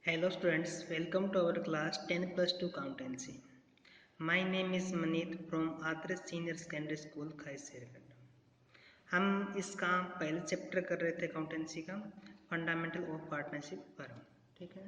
Hello students, welcome to our class 10 plus 2 accountancy. My name is Manit from Adarsh Senior Secondary School खाईसेरगढ़। हम इसका पहले chapter कर रहे थे अकाउंटेंसी का फंडामेंटल ऑफ पार्टनरशिप फर्म। ठीक है,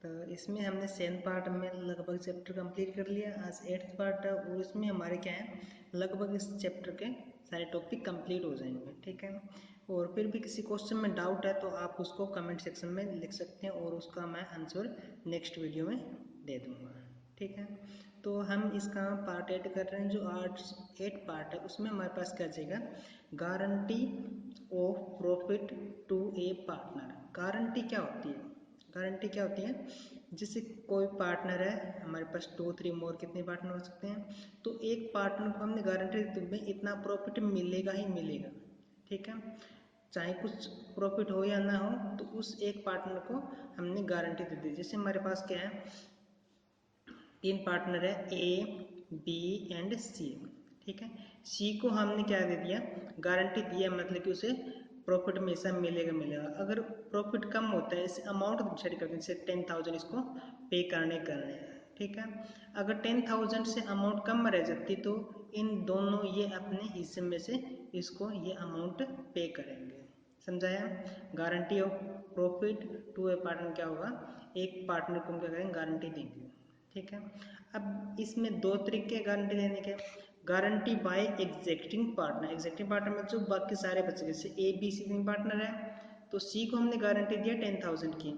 तो इसमें हमने 7th पार्ट में लगभग चैप्टर कंप्लीट कर लिया। आज 8th पार्ट है और इसमें हमारे क्या है, लगभग इस चैप्टर के सारे टॉपिक कंप्लीट हो जाएंगे। ठीक है, और फिर भी किसी क्वेश्चन में डाउट है तो आप उसको कमेंट सेक्शन में लिख सकते हैं और उसका मैं आंसर नेक्स्ट वीडियो में दे दूँगा। ठीक है, तो हम इसका पार्ट 8 कर रहे हैं। जो 8 पार्ट है उसमें हमारे पास क्या चाहिए, guarantee of profit to a partner. Guarantee क्या होती है? गारंटी क्या होती है, जैसे कोई पार्टनर है हमारे पास 2 3 मोर कितने पार्टनर हो सकते हैं, तो एक पार्टनर को हमने गारंटी दी तुम्हें इतना प्रॉफिट मिलेगा ही मिलेगा। ठीक है, चाहे कुछ प्रॉफिट हो या ना हो, तो उस एक पार्टनर को हमने गारंटी दे दी। जैसे हमारे पास क्या है, 3 पार्टनर है ए बी एंड सी। ठीक है, सी को हमने क्या दे दिया, गारंटी दिया, मतलब कि उसे प्रॉफिट हमेशा मिलेगा मिलेगा। अगर प्रॉफिट कम होता है, इसे अमाउंट डिसाइड करते हैं, जैसे 10,000 इसको पे करने हैं। ठीक है, अगर 10,000 से अमाउंट कम रह जाती तो इन दोनों ये अपने हिस्से में से इसको ये अमाउंट पे करेंगे। समझाया? Guarantee of profit to a partner क्या होगा, एक पार्टनर को हम क्या करेंगे, गारंटी देंगे। ठीक है, अब इसमें 2 तरीके गारंटी देने के, guarantee bye existing partner. Existing partner में जो बाकी सारे बचे, जैसे ए बी सी 3 पार्टनर है, तो सी को हमने गारंटी दिया 10,000 की।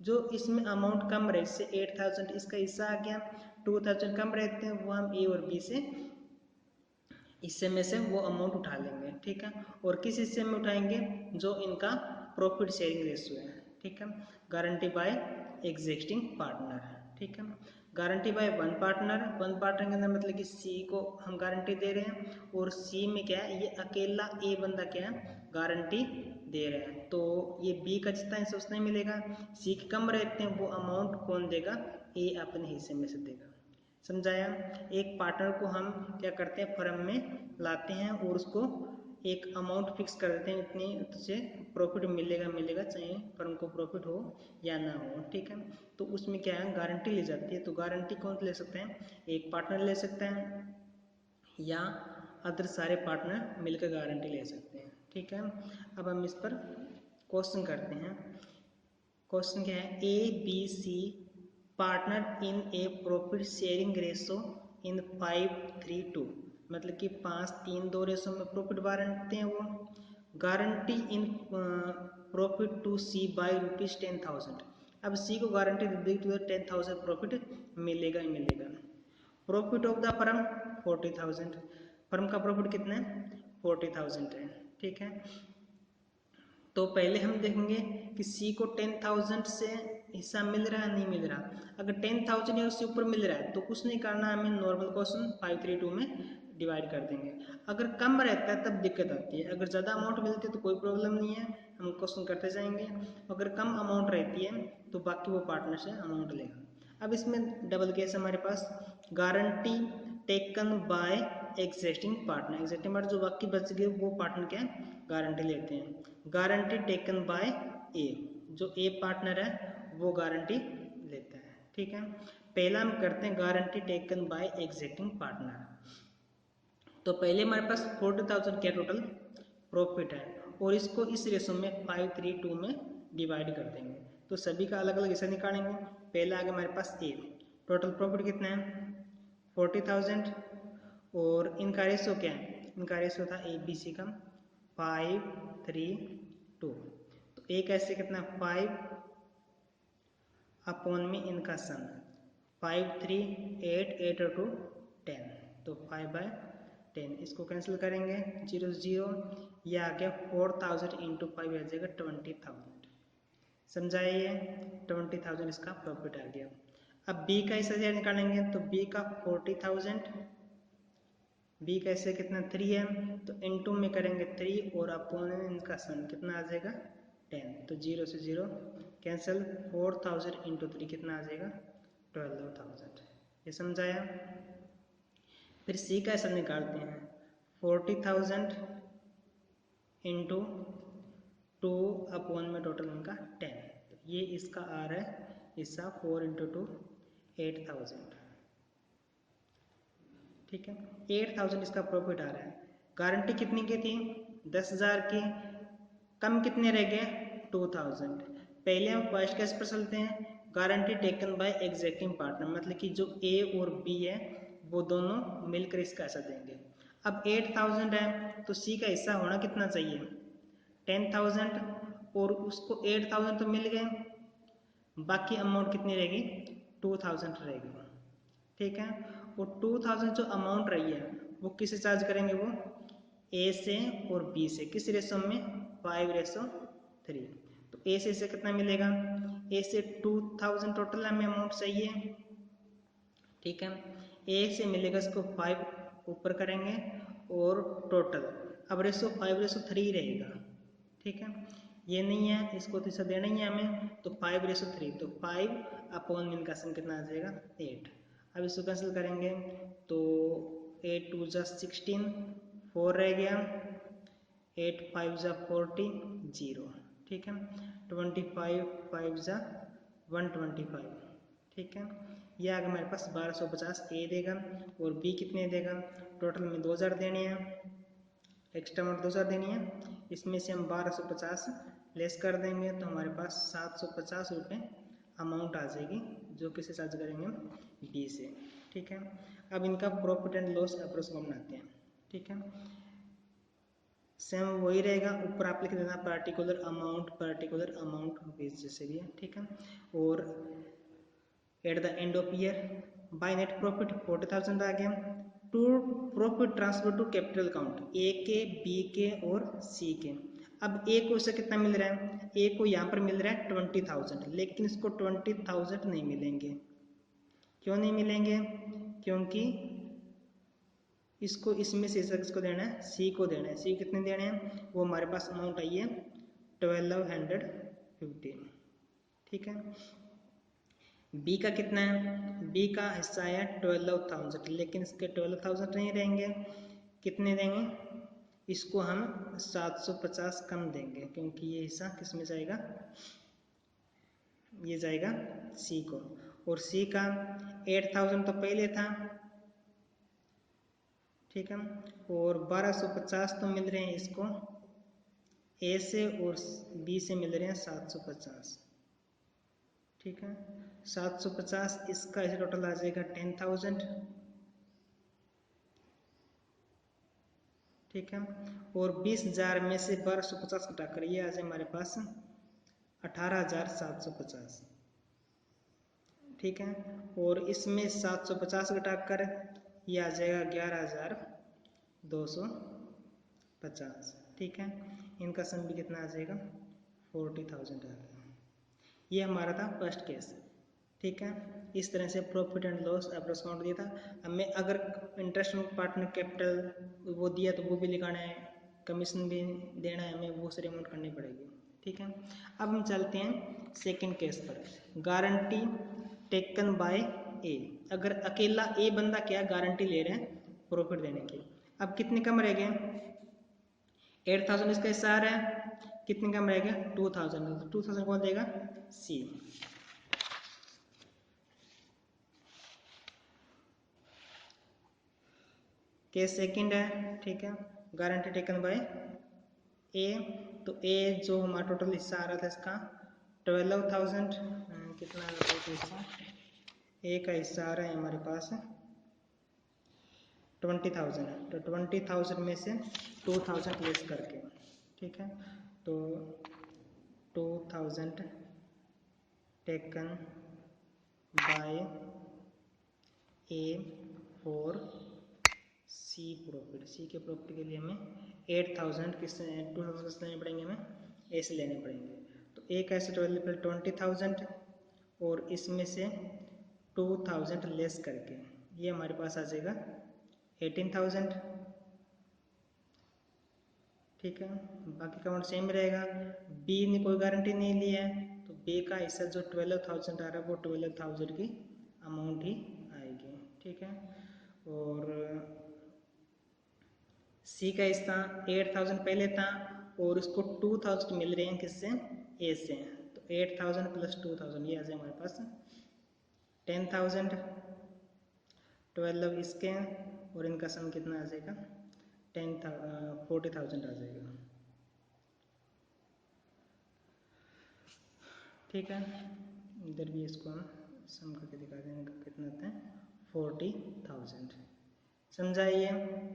जो इसमें अमाउंट कम रहे, जैसे 8,000 इसका हिस्सा आ गया, 2,000 कम रहते हैं, वो हम ए और बी से हिस्से में से वो अमाउंट उठा लेंगे। ठीक है, और किस हिस्से में उठाएंगे, जो इनका प्रॉफिट शेयरिंग रेशियो है। ठीक है, गारंटी बाय एग्जिस्टिंग पार्टनर। ठीक है, गारंटी बाय वन पार्टनर के अंदर मतलब कि सी को हम गारंटी दे रहे हैं, और सी में क्या है, ये अकेला ए बंदा क्या है, गारंटी दे रहे हैं, तो ये बी का जितना हिस्सा उतना ही मिलेगा। सी के कम रहते हैं, वो अमाउंट कौन देगा, ए अपने हिस्से में से देगा। समझाया? एक पार्टनर को हम क्या करते हैं, फर्म में लाते हैं और उसको एक अमाउंट फिक्स कर देते हैं, इतनी से प्रॉफिट मिलेगा मिलेगा, चाहे फर्म को प्रॉफिट हो या ना हो। ठीक है, तो उसमें क्या है, गारंटी ली जाती है। तो गारंटी कौन ले सकते हैं, एक पार्टनर ले सकता है या अदर सारे पार्टनर मिलकर गारंटी ले सकते हैं। ठीक है, अब हम इस पर क्वेश्चन करते हैं। क्वेश्चन क्या है, A B C partner in a profit sharing ratio in 5:3:2, मतलब कि 5:3:2 रेशो में प्रॉफिट बांटते हैं वो। Guarantee in profit to C by ₹10,000। अब सी को गारंटी दे दी तो 10,000 प्रॉफिट मिलेगा ही मिलेगा। Profit of the firm 40,000, firm का प्रॉफिट कितना है, 40,000 है। ठीक है, तो पहले हम देखेंगे कि सी को 10,000 से हिस्सा मिल रहा है नहीं मिल रहा। अगर 10,000 या उससे ऊपर मिल रहा है तो कुछ नहीं करना, हमें नॉर्मल क्वेश्चन 5:3:2 में डिवाइड कर देंगे। अगर कम रहता है तब दिक्कत आती है, अगर ज़्यादा अमाउंट मिलती है तो कोई प्रॉब्लम नहीं है, हम क्वेश्चन करते जाएंगे। अगर कम अमाउंट रहती है तो बाकी वो पार्टनर से अमाउंट लेगा। अब इसमें डबल केस हमारे पास, guarantee taken by existing partner. Existing partner जो बाकी बच गए वो पार्टनर क्या गारंटी लेते हैं। गारंटी टेकन बाय ए, जो ए पार्टनर है वो गारंटी लेता है। ठीक है, पहला हम करते हैं guarantee taken by existing partner. तो पहले हमारे पास 40,000 क्या टोटल प्रॉफिट है, और इसको इस रेशो में 5:3:2 में डिवाइड कर देंगे। तो सभी का अलग अलग हिस्सा निकालेंगे। पहला आ गया हमारे पास ए, टोटल प्रॉफिट कितना है 40,000, और इनका रेशो क्या है, इनका रेशो था ए बी सी का 5:3:2। तो ए कैसे कितना 5 अपॉन में इनका सन 5 3 8 8 और 2 10, तो 5/10। इसको कैंसिल करेंगे, 0 0, यह आ गया 4,000 इंटू 5 आ जाएगा 20,000। समझाइए, 20,000 इसका प्रॉफिट आ गया। अब बी का हिस्सा निकालेंगे, तो बी का 40,000, बी का हिस्सा कितना 3 है, तो इनटू में करेंगे 3 और अपॉन इनका सन कितना आ जाएगा 10, तो 0 से 0 कैंसिल, 4,000 इंटू 3 कितना आ जाएगा 12,000। ये समझाया? फिर सी का हिस्सा निकालते हैं, 40,000 इंटू 2 अपॉन में टोटल इनका 10, ये इसका आ रहा है हिस्सा 4 इंटू 2 8,000, ठीक है। 8,000 इसका प्रॉफिट आ रहा है। गारंटी कितनी की थी? 10,000 की। कम कितने रह गए? 2,000। पहले हम फर्स्ट केस पर चलते हैं। गारंटी टेकन बाय एग्जैक्टिंग पार्टनर, मतलब कि जो ए और बी है वो दोनों मिलकर इसका हिस्सा देंगे। अब 8,000 है तो सी का हिस्सा होना कितना चाहिए? 10,000, और उसको 8,000 तो मिल गए, बाकी अमाउंट कितनी रहेगी? 2,000 रहेगी, ठीक है। और 2,000 जो अमाउंट रही है वो किसे चार्ज करेंगे? वो ए से और बी से। किस रेशो में? 5:3। तो ए से कितना मिलेगा? ए से 2,000 टोटल हमें अमाउंट चाहिए, ठीक है। ए से मिलेगा, इसको 5 ऊपर करेंगे और टोटल। अब रेशो 5:3 रहेगा, ठीक है। ये नहीं है, इसको तो इसे देना ही है हमें, तो 5:3, तो 5/min का सम कितना आ जाएगा? 8। अब इसको कैंसिल करेंगे तो 8 2 जा 16, 4 रह गया, 8 5 जा 40, 0, ठीक है। 25 5 जा 125, ठीक है। यह आगे हमारे पास 1250 ए देगा, और बी कितने देगा? टोटल में 2,000 देने हैं, एक्स्ट्रा अमाउंट 2,000 देनी है। इसमें से हम 1250 लेस कर देंगे तो हमारे पास 750 रुपये अमाउंट आ जाएगी, जो किसे चार्ज करेंगे? बी से, ठीक है। अब इनका प्रॉफिट एंड लॉस अप्रोच को बनाते हैं, ठीक है। सेम वही रहेगा, ऊपर आप लिख देना पार्टिकुलर अमाउंट रुपीज जैसे भी है, ठीक है। और at the end of year by net profit 40,000 आ गया। To profit transfer to capital account, A के, बी के और सी के। अब ए को इसे कितना मिल रहा है? ए को यहाँ पर मिल रहा है 20,000, लेकिन इसको 20,000 नहीं मिलेंगे। क्यों नहीं मिलेंगे? क्योंकि इसको इसमें से किसको देना है? सी को देना है। सी कितने देने हैं? वो हमारे पास अमाउंट आई है 1250, ठीक है। बी का कितना है? बी का हिस्सा है 12,000, लेकिन इसके 12,000 नहीं रहेंगे। कितने देंगे? इसको हम 750 कम देंगे, क्योंकि ये हिस्सा किस में जाएगा? ये जाएगा सी को। और सी का 8,000 तो पहले था, ठीक है। और 1250 तो मिल रहे हैं इसको ए से, और बी से मिल रहे हैं 750, ठीक है। 750 इसका ऐसे टोटल आ जाएगा 10,000, ठीक है। और 20,000 में से 1250 घटाकर ये आ जाए हमारे पास 18,750, ठीक है। और इसमें 750 घटाकर ये आ जाएगा 11,250, ठीक है। इनका सम भी कितना आ जाएगा? 40,000 आ जाएगा। ये हमारा था फर्स्ट केस, ठीक है। इस तरह से profit and loss approach account दिया था। हमें अगर इंटरेस्ट कैपिटल वो दिया तो वो भी लिखाना है, कमीशन भी देना है हमें, वो सारी अमाउंट करनी पड़ेगी, ठीक है। अब हम चलते हैं सेकंड केस पर। गारंटी टेकन बाय ए। अगर अकेला ए बंदा क्या गारंटी ले रहे हैं प्रॉफिट देने की। अब कितने कम रह गए? 8,000 इसका हिस्सा आ रहा है, कितने कम रह गए? 2,000। 2,000 कौन देगा? सी। केस सेकंड है, ठीक है। गारंटी टेकन बाय ए। तो ए जो हमारा टोटल हिस्सा आ रहा था इसका 12,000, कितना आ रहा था हिस्सा? ए का हिस्सा आ रहा है हमारे पास 20,000 है, तो 20,000 में से 2,000 लेस करके, ठीक है। तो 2,000 taken by A for C profit. C के प्रॉफिट के लिए हमें 8,000 किस 2,000 लेने पड़ेंगे, हमें ए से लेने पड़ेंगे। तो ए का ऐसे 20,000 और इसमें से 2,000 लेस करके ये हमारे पास आ जाएगा 18,000, ठीक है। बाकी का अमाउंट सेम रहेगा। बी ने कोई गारंटी नहीं ली है, तो बी का हिस्सा जो 12,000 आ रहा है वो 12,000 की अमाउंट ही आएगी, ठीक है। और सी का हिस्सा 8,000 पहले था, और इसको 2,000 मिल रहे हैं किससे? ए से। तो 8000 प्लस 2000 ये आ जाए हमारे पास 10,000, 12 इसके और इनका सम कितना आ जाएगा 40,000 आ जाएगा। ठीक है, इधर भी इसको हम सम करके दिखा देंगे कितना आता है 40,000। समझाइए।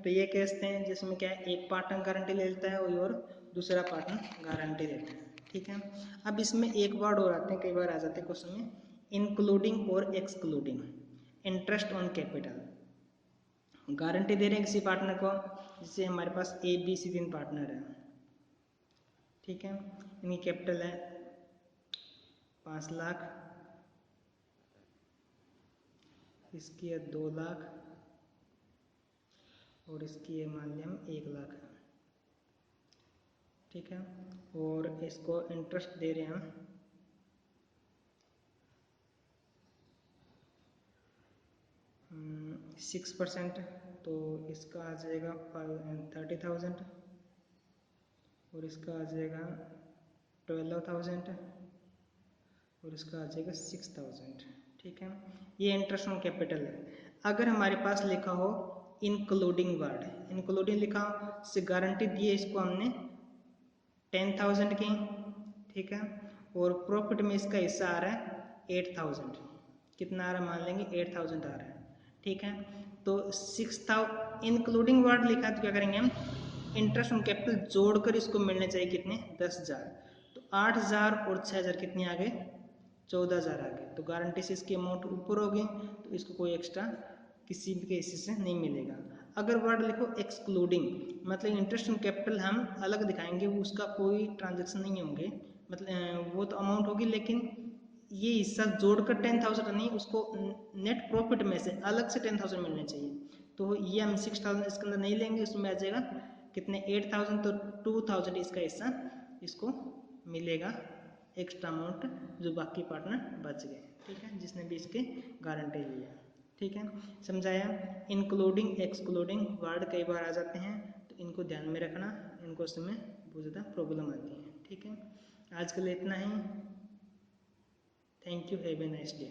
तो ये कहते हैं जिसमें क्या है एक पार्टनर गारंटी ले लेता है और दूसरा पार्टनर गारंटी लेता है। ठीक है, अब इसमें एक वर्ड और आते हैं, कई बार आ जाते हैं क्वेश्चन में, इंक्लूडिंग और excluding interest on capital. Guarantee दे रहे हैं किसी पार्टनर को, जिससे हमारे पास ABC 3 पार्टनर है। ठीक है, इनकी कैपिटल है 5 लाख, इसकी है 2 लाख और इसकी है मान लिया हम 1 लाख है। ठीक है, और इसको इंटरेस्ट दे रहे हैं हम 6%, तो इसका आ जाएगा 30,000 और इसका आ जाएगा 12,000 और इसका आ जाएगा 6,000। ठीक है, ये इंटरेस्ट ऑन कैपिटल है। अगर हमारे पास लिखा हो इंक्लूडिंग वर्ड, इंक्लूडिंग लिखा हो से गारंटी दी है इसको हमने 10,000 की। ठीक है, और प्रॉफिट में इसका हिस्सा आ रहा है 8,000, कितना आ रहा है मान लेंगे 8,000 आ रहा है। ठीक है, तो 6,000 इंक्लूडिंग वर्ड लिखा तो क्या करेंगे हम इंटरेस्ट ऑन कैपिटल जोड़कर इसको मिलने चाहिए कितने 10,000, तो 8,000 और 6,000 कितने आ गए 14,000 आ गए। तो गारंटी से इसकी अमाउंट ऊपर होगी, तो इसको कोई एक्स्ट्रा किसी भी केस से नहीं मिलेगा। अगर वर्ड लिखो एक्सक्लूडिंग, मतलब इंटरेस्ट ऑन कैपिटल हम अलग दिखाएंगे, उसका कोई ट्रांजेक्शन नहीं होंगे, मतलब वो तो अमाउंट होगी लेकिन ये हिस्सा जोड़कर 10,000 नहीं, उसको नेट प्रॉफिट में से अलग से 10,000 मिलने चाहिए। तो ये हम 6,000 इसके अंदर नहीं लेंगे, उसमें आ जाएगा कितने 8,000, तो 2,000 इसका हिस्सा इसको मिलेगा एक्स्ट्रा अमाउंट जो बाकी पार्टनर बच गए। ठीक है, जिसने भी इसके गारंटी ली है। ठीक है, समझाया। इंक्लूडिंग एक्सक्लूडिंग वर्ड कई बार आ जाते हैं, तो इनको ध्यान में रखना, इनको उसमें बहुत ज़्यादा प्रॉब्लम आती है। ठीक है, आज के लिए इतना ही। Thank you, have a nice day.